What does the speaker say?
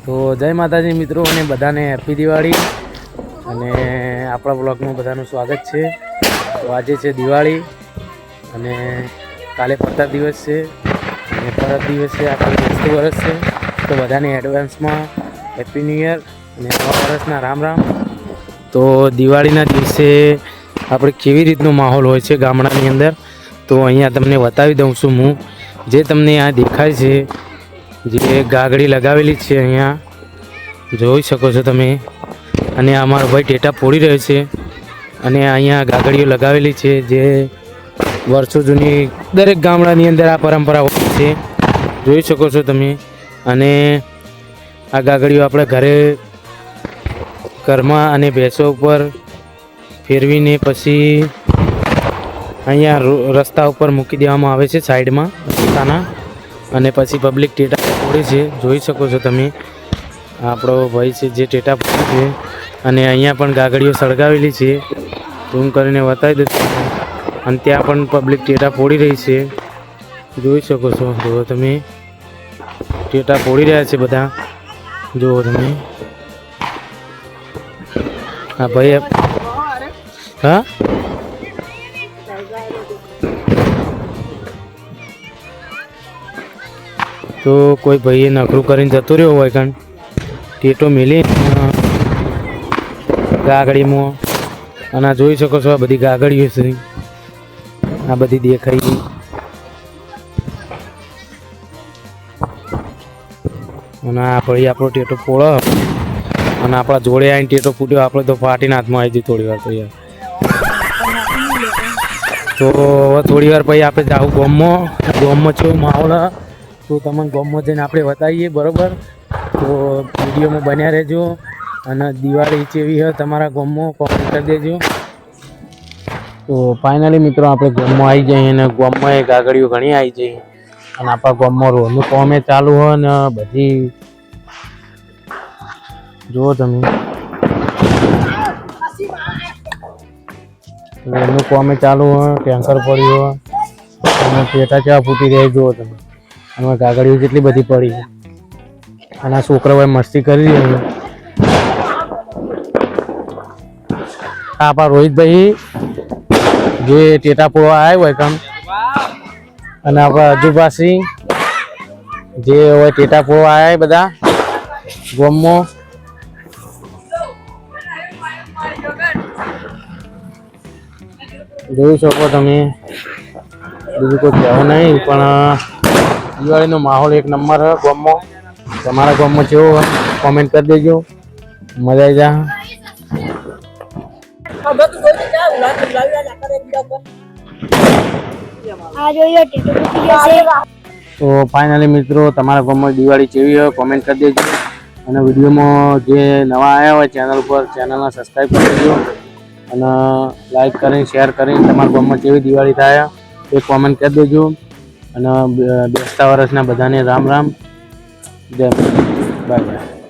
તો જય માતાજી મિત્રો અને બધાને હેપી દિવાળી અને આપણા બ્લોગમાં બધાનું સ્વાગત છે। તો આજે છે દિવાળી અને કાલે પરતા દિવસ છે અને પરત દિવસે આપણે બેસતું વર્ષ છે। તો બધાને એડવાન્સમાં હેપી ન્યૂ યર અને નવા વર્ષના રામ રામ। તો દિવાળીના દિવસે આપણે કેવી રીતનો માહોલ હોય છે ગામડાની અંદર, તો અહીંયા તમને બતાવી દઉં છું હું। જે તમને આ દેખાય છે જે ગાગડી લગાવેલી છે અહીંયા જોઈ શકો છો તમે, અને અમારો ભાઈ ટેટા ફોડી રહ્યો છે અને અહીંયા ગાગડીઓ લગાવેલી છે જે વર્ષો જૂની દરેક ગામડાની અંદર આ પરંપરા હોય છે, જોઈ શકો છો તમે। અને આ ગાગડીઓ આપણે ઘરમાં અને ભેંસો ઉપર ફેરવીને પછી અહીંયા રસ્તા ઉપર મૂકી દેવામાં આવે છે સાઈડમાં રસ્તાના, અને પછી પબ્લિક ટેટા ફોડે છે, જોઈ શકો છો તમે। આપણો ભાઈ છે જે ટેટા ફોડે છે અને અહીંયા પણ ગાગડીઓ સળગાવેલી છે, ઝૂમ કરીને બતાવી દઉં અને ત્યાં પણ પબ્લિક ટેટા ફોડી રહી છે, જોઈ શકો છો। જુઓ તમે, ટેટા ફોડી રહ્યા છે બધા, જુઓ તમે। હા ભાઈ, હા તો કોઈ ભાઈએ નખરું કરીને જતો રહ્યો હોય કારણ ટેટો મેલી ગાગડીમાં, અને આ જોઈ શકો છો આ બધી ગાગડીઓ છે, આ બધી દેખાઈ। અને આ ભાઈ આપણો ટેટો ફોડો અને આપણા જોડે આવીને ટેટો ફૂટ્યો, આપણે તો ફાટીને હાથમાં આવી જઈએ થોડી વાર તો યાર। તો હવે થોડી વાર પછી આપણે જાવું ગામમાં કેવો માહોલ, તો તમને ગામમાં જઈને આપણે બતાવીએ, બરાબર? તો વિડીયોમાં બન્યા રહેજો અને દિવાળી કેવી હોય તમારા ગામમાં કોમેન્ટ કરી દેજો। તો ફાઇનલી મિત્રો આપણે ગામમાં આવી જઈએ અને ગામમાં એ ગાગડીઓ ઘણી આવી જઈએ અને આપણા ગામમાં રોડનું કામે ચાલુ હોય ને બધી જુઓ તમે, રોડનું કામે ચાલુ હોય, ટેન્કર પડ્યું હોય અને પેટા ચા ફૂટી રહી, જુઓ તમે। અને ગાગડીઓ કેટલી બધી પડી છે અને આ છોકરાઓએ મસ્તી કરી રહી। આપણા રોહિતભાઈ જે ટેટા ફોડવા આવ્યા હોય કામ, અને આપણા અજુભાસી જે હોય ટેટા ફોડવા આવ્યા બધા ગામમાં, જોઈ શકો તમે। બીજું કોઈ કહેવું નહીં, પણ દિવાળીનો માહોલ એક નંબર હોય ગામમાં। તમારા ગામમાં કેવો હોય કોમેન્ટ કરી દેજો, મજા આવી જાય। તો ફાઇનલી મિત્રો તમારા ગામમાં દિવાળી કેવી હોય કોમેન્ટ કરી દેજો, અને વિડીયોમાં જે નવા આવ્યા હોય ચેનલ ઉપર ચેનલને સબસ્ક્રાઈબ કરી દેજો, અને લાઈક કરીને શેર કરીને તમારા ગામમાં કેવી દિવાળી થાય એ કોમેન્ટ કરી દેજો। અને બેસતા વર્ષના બધાને રામ રામ, જય બાય બાય।